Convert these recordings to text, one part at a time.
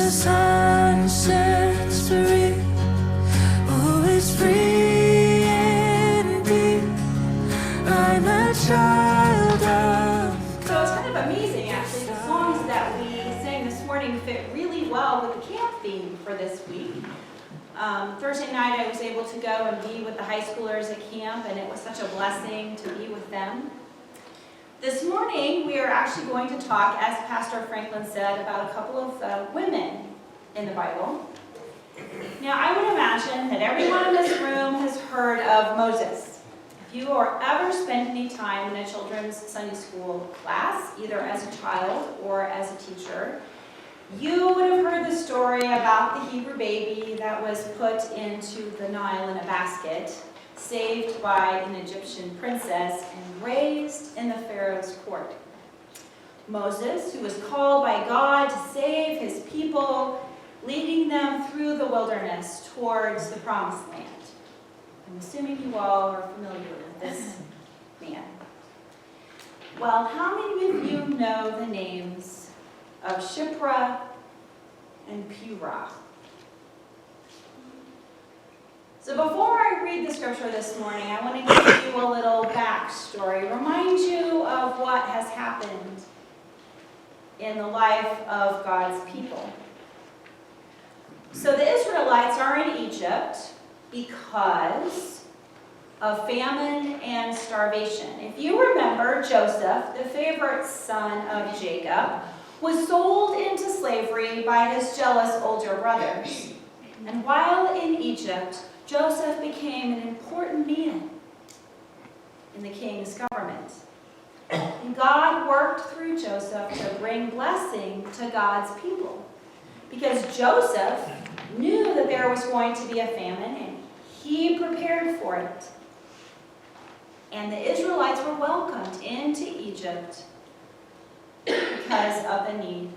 the sun sets free, always free indeed. I'm a child of God. So it's kind of amazing, actually. The songs that we sang this morning fit really well with the camp theme for this week. Thursday night I was able to go and be with the high schoolers at camp, and it was such a blessing to be with them. This morning we are actually going to talk, as Pastor Franklin said, about a couple of women in the Bible. Now I would imagine that everyone in this room has heard of Moses. If you or ever spent any time in a children's Sunday school class, either as a child or as a teacher, you would have heard the story about the Hebrew baby that was put into the Nile in a basket, saved by an Egyptian princess, and raised in the Pharaoh's court. Moses, who was called by God to save his people, leading them through the wilderness towards the promised land. I'm assuming you all are familiar with this man. Well, how many of you know the names of Shiphrah and Puah? So before I read the scripture this morning, I want to give you a little backstory, remind you of what has happened in the life of God's people. So the Israelites are in Egypt because of famine and starvation. If you remember, Joseph, the favorite son of Jacob, was sold into slavery by his jealous older brothers. And while in Egypt, Joseph became an important man in the king's government. And God worked through Joseph to bring blessing to God's people, because Joseph knew that there was going to be a famine, and he prepared for it. And the Israelites were welcomed into Egypt because of the need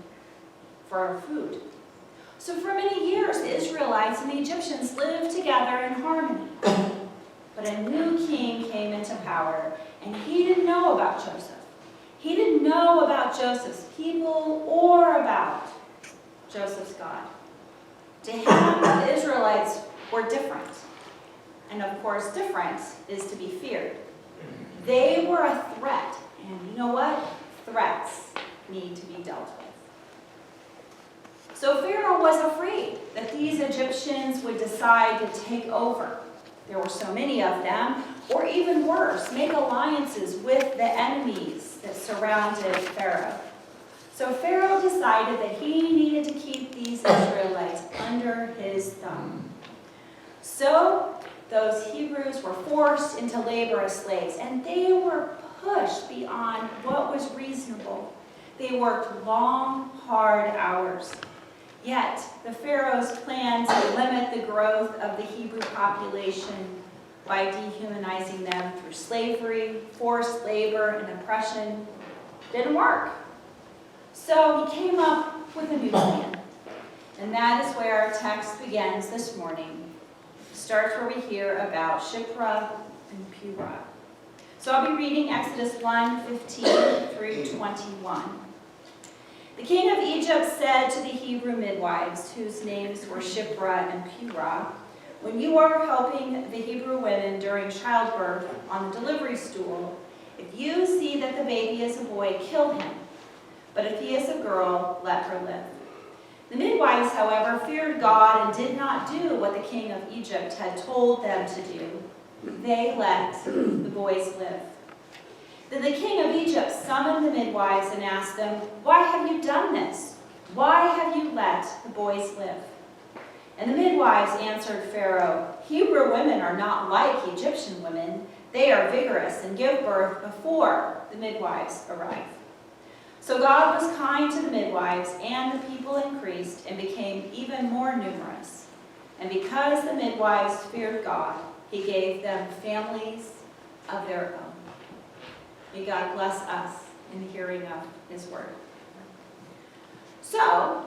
for food. So for many years, the Israelites and the Egyptians lived together in harmony. But a new king came into power, and he didn't know about Joseph. He didn't know about Joseph's people or about Joseph's God. To him, the Israelites were different. And of course, different is to be feared. They were a threat. And you know what? Threats need to be dealt with. So Pharaoh was afraid that these Egyptians would decide to take over. There were so many of them, or even worse, make alliances with the enemies that surrounded Pharaoh. So Pharaoh decided that he needed to keep these Israelites under his thumb. So those Hebrews were forced into labor as slaves, and they were pushed beyond what was reasonable. They worked long, hard hours. Yet, the Pharaoh's plan to limit the growth of the Hebrew population by dehumanizing them through slavery, forced labor, and oppression didn't work. So he came up with a new plan. And that is where our text begins this morning. It starts where we hear about Shiphrah and Puah. So I'll be reading Exodus 1:15 through 21. The king of Egypt said to the Hebrew midwives, whose names were Shiphrah and Puah, "When you are helping the Hebrew women during childbirth on the delivery stool, if you see that the baby is a boy, kill him. But if he is a girl, let her live." The midwives, however, feared God and did not do what the king of Egypt had told them to do. They let the boys live. Then the king of Egypt summoned the midwives and asked them, "Why have you done this? Why have you let the boys live?" And the midwives answered Pharaoh, "Hebrew women are not like Egyptian women. They are vigorous and give birth before the midwives arrive." So God was kind to the midwives, and the people increased and became even more numerous. And because the midwives feared God, he gave them families of their own. May God bless us in the hearing of his word. So,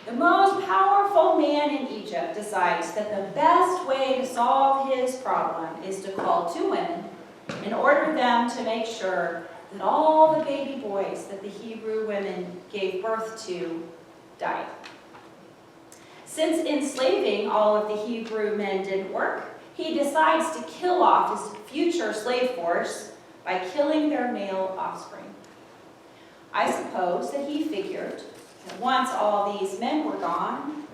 the most powerful man in Egypt decides that the best way to solve his problem is to call two women and order them to make sure that all the baby boys that the Hebrew women gave birth to died. Since enslaving all of the Hebrew men didn't work, he decides to kill off his future slave force by killing their male offspring. I suppose that he figured that once all these men were gone,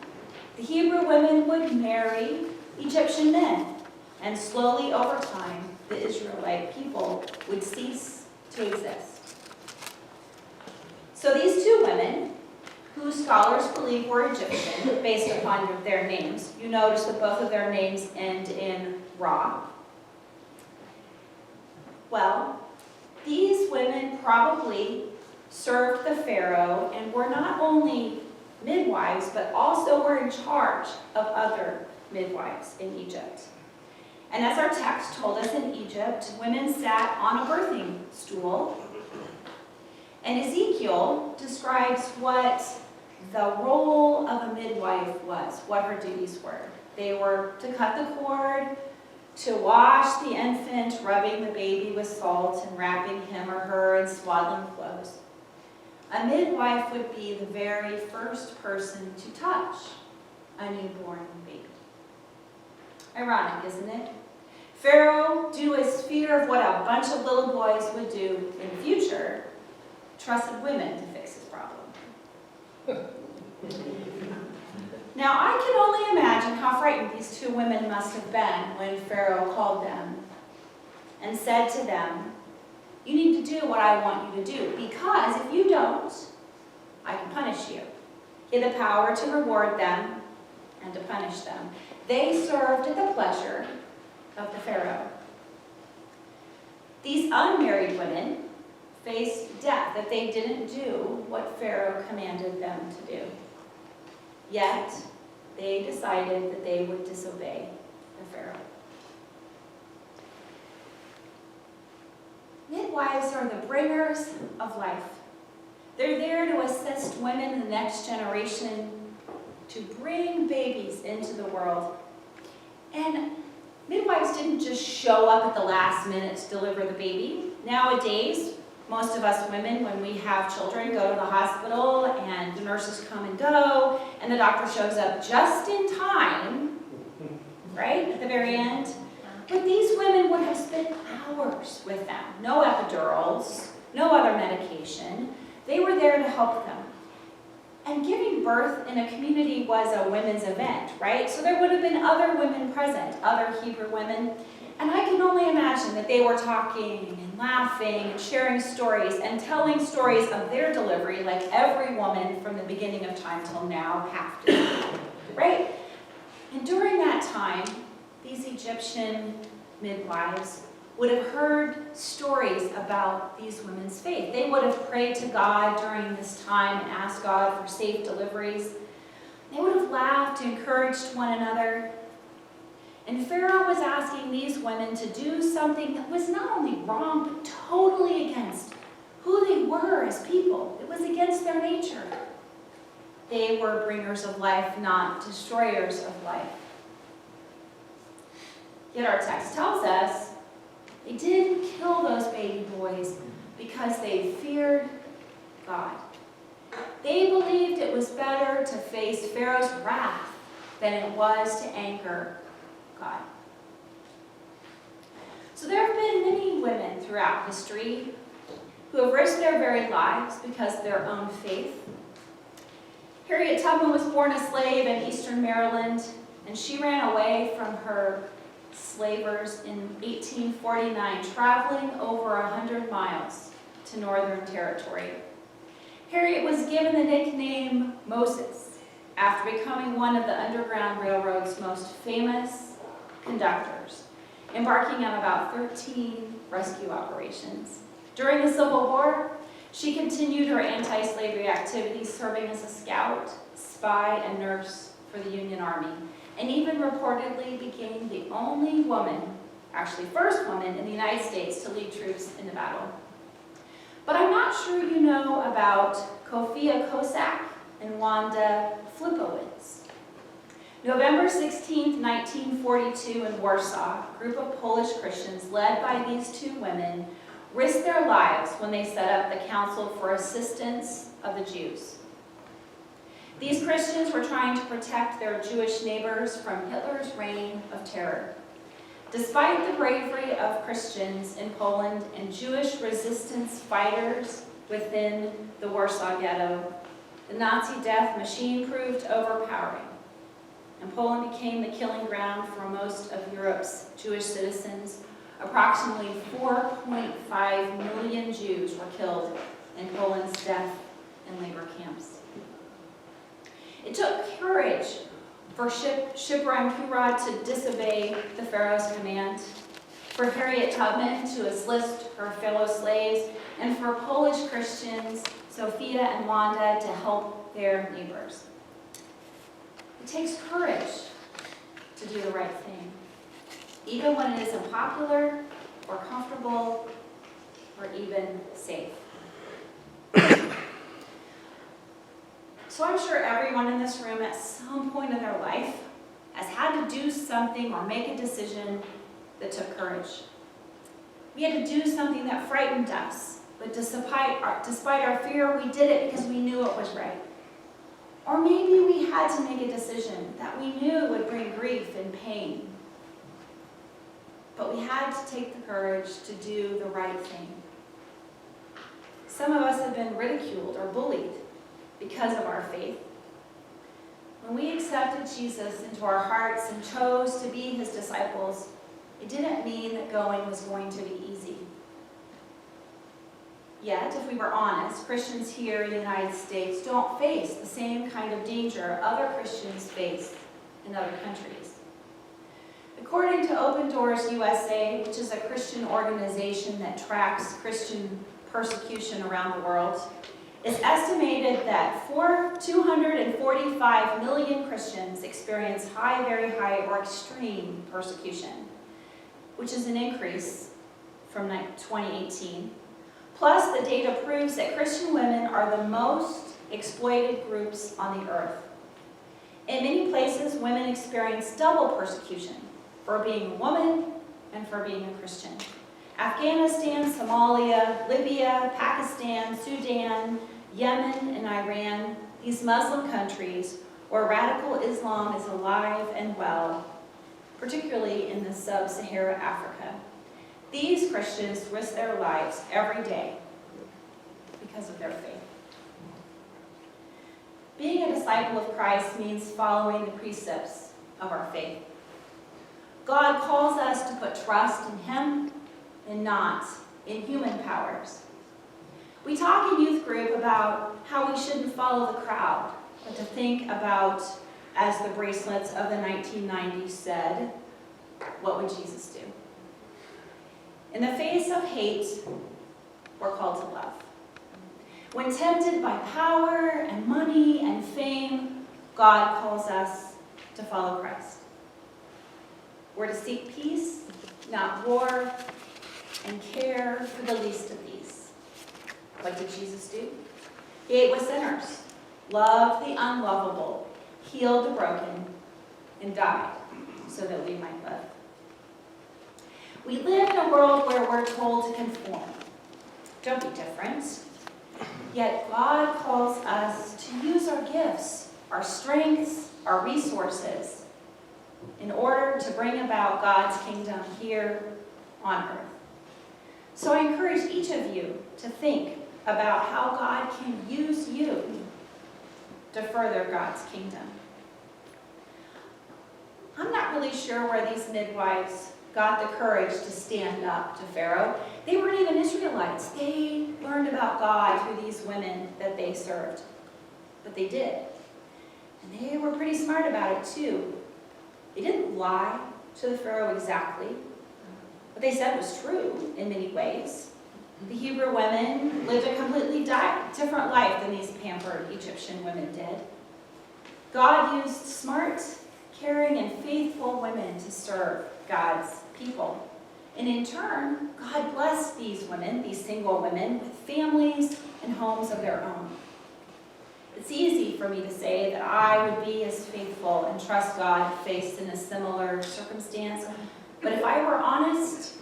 the Hebrew women would marry Egyptian men, and slowly over time, the Israelite people would cease to exist. So these two women, who scholars believe were Egyptian based upon their names, you notice that both of their names end in Ra. Well, these women probably served the Pharaoh and were not only midwives, but also were in charge of other midwives in Egypt. And as our text told us, in Egypt, women sat on a birthing stool. And Ezekiel describes what the role of a midwife was, what her duties were. They were to cut the cord, to wash the infant, rubbing the baby with salt and wrapping him or her in swaddling clothes. A midwife would be the very first person to touch a newborn baby. Ironic, isn't it? Pharaoh, due to his fear of what a bunch of little boys would do in the future, trusted women to fix his problem. Now, I can only imagine how frightened these two women must have been when Pharaoh called them and said to them, "You need to do what I want you to do, because if you don't, I can punish you." He had the power to reward them and to punish them. They served at the pleasure of the Pharaoh. These unmarried women faced death if they didn't do what Pharaoh commanded them to do. Yet, they decided that they would disobey the Pharaoh. Midwives are the bringers of life. They're there to assist women in the next generation to bring babies into the world. And midwives didn't just show up at the last minute to deliver the baby. Nowadays, most of us women, when we have children, go to the hospital and the nurses come and go, and the doctor shows up just in time, right, at the very end. But these women would have spent hours with them. No epidurals, no other medication. They were there to help them. And giving birth in a community was a women's event, right? So there would have been other women present, other Hebrew women. And I can only imagine that they were talking and laughing and sharing stories and telling stories of their delivery like every woman from the beginning of time till now have to, right? And during that time, these Egyptian midwives would have heard stories about these women's faith. They would have prayed to God during this time and asked God for safe deliveries. They would have laughed and encouraged one another. And Pharaoh was asking these women to do something that was not only wrong, but totally against who they were as people. It was against their nature. They were bringers of life, not destroyers of life. Yet our text tells us they didn't kill those baby boys because they feared God. They believed it was better to face Pharaoh's wrath than it was to anger God. So there have been many women throughout history who have risked their very lives because of their own faith. Harriet Tubman was born a slave in eastern Maryland, and she ran away from her slavers in 1849, traveling over 100 miles to Northern Territory. Harriet was given the nickname Moses after becoming one of the Underground Railroad's most famous conductors, embarking on about 13 rescue operations. During the Civil War, she continued her anti-slavery activities, serving as a scout, spy, and nurse for the Union Army, and even reportedly became the only woman, actually first woman in the United States to lead troops into battle. But I'm not sure you know about Kofia Kosak and Wanda Flipowitz. November 16, 1942 in Warsaw, a group of Polish Christians led by these two women risked their lives when they set up the Council for Assistance of the Jews. These Christians were trying to protect their Jewish neighbors from Hitler's reign of terror. Despite the bravery of Christians in Poland and Jewish resistance fighters within the Warsaw Ghetto, the Nazi death machine proved overpowering, and Poland became the killing ground for most of Europe's Jewish citizens. Approximately 4.5 million Jews were killed in Poland's death and labor camps. It took courage for Shiphrah and Puah to disobey the Pharaoh's command, for Harriet Tubman to enlist her fellow slaves, and for Polish Christians, Sophia and Wanda, to help their neighbors. It takes courage to do the right thing, even when it is unpopular or comfortable or even safe. So I'm sure everyone in this room at some point in their life has had to do something or make a decision that took courage. We had to do something that frightened us, but despite our fear, we did it because we knew it was right. Or maybe we had to make a decision that we knew would bring grief and pain, but we had to take the courage to do the right thing. Some of us have been ridiculed or bullied because of our faith. When we accepted Jesus into our hearts and chose to be his disciples, it didn't mean that going was going to be easy. Yet, if we were honest, Christians here in the United States don't face the same kind of danger other Christians face in other countries. According to Open Doors USA, which is a Christian organization that tracks Christian persecution around the world, it's estimated that 245 million Christians experience high, very high, or extreme persecution, which is an increase from 2018. Plus, the data proves that Christian women are the most exploited groups on the earth. In many places, women experience double persecution for being a woman and for being a Christian. Afghanistan, Somalia, Libya, Pakistan, Sudan, Yemen, and Iran, these Muslim countries where radical Islam is alive and well, particularly in the sub-Saharan Africa. These Christians risk their lives every day because of their faith. Being a disciple of Christ means following the precepts of our faith. God calls us to put trust in him and not in human powers. We talk in youth group about how we shouldn't follow the crowd, but to think about, as the bracelets of the 1990s said, what would Jesus do? In the face of hate, we're called to love. When tempted by power and money and fame, God calls us to follow Christ. We're to seek peace, not war, and care for the least of these. What did Jesus do? He ate with sinners, loved the unlovable, healed the broken, and died so that we might live. We live in a world where we're told to conform. Don't be different. Yet God calls us to use our gifts, our strengths, our resources in order to bring about God's kingdom here on earth. So I encourage each of you to think about how God can use you to further God's kingdom. I'm not really sure where these midwives got the courage to stand up to Pharaoh. They weren't even Israelites. They learned about God through these women that they served. But they did. And they were pretty smart about it too. They didn't lie to the Pharaoh exactly. What they said was true in many ways. The Hebrew women lived a completely different life than these pampered Egyptian women did. God used smart, caring, and faithful women to serve God's people. And in turn, God blessed these women, these single women, with families and homes of their own. It's easy for me to say that I would be as faithful and trust God faced in a similar circumstance. But if I were honest,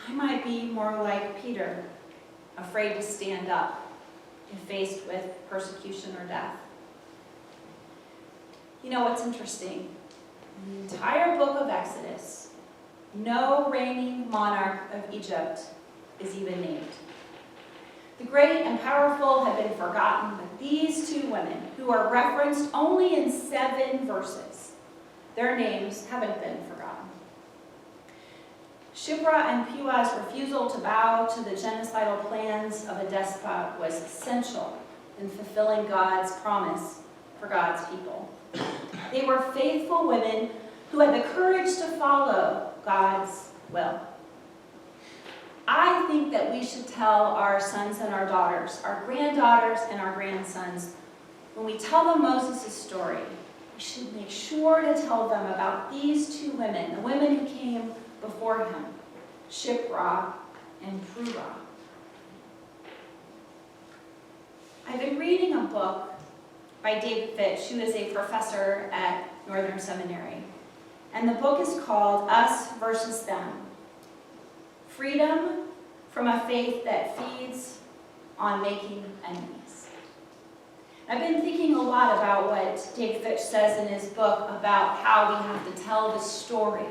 I might be more like Peter, afraid to stand up if faced with persecution or death. know what's interesting? In the entire book of Exodus, no reigning monarch of Egypt is even named. The great and powerful have been forgotten, but these two women, who are referenced only in 7 verses, their names haven't been forgotten. Shiphrah and Puah's refusal to bow to the genocidal plans of a despot was essential in fulfilling God's promise for God's people. They were faithful women who had the courage to follow God's will. I think that we should tell our sons and our daughters, our granddaughters and our grandsons, when we tell them Moses' story, we should make sure to tell them about these two women, the women who came before him, Shiphrah and Puah. I've been reading a book by David Fitch, who is a professor at Northern Seminary. And the book is called Us Versus Them: Freedom from a Faith That Feeds on Making Enemies. I've been thinking a lot about what David Fitch says in his book about how we have to tell the story.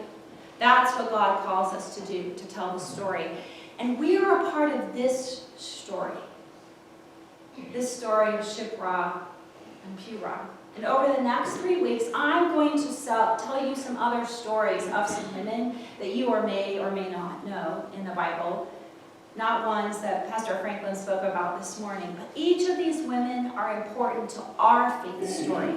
That's what God calls us to do, to tell the story. And we are a part of this story of Shiphrah and Puah. And over the next 3 weeks, I'm going to tell you some other stories of some women that you may or may not know in the Bible. Not ones that Pastor Franklin spoke about this morning, but each of these women are important to our faith story.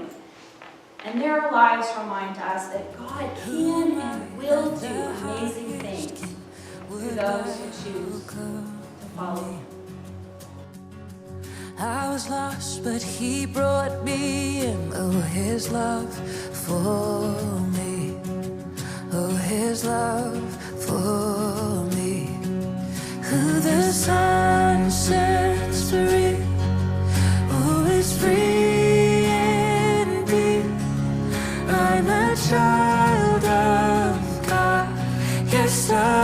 And their lives remind us that God can and will do amazing things through those who choose to follow him. I was lost, but he brought me in. Oh, his love for me. Oh, his love for me. Who the sun sets free, oh, is free indeed. I'm a child of God. Yes, I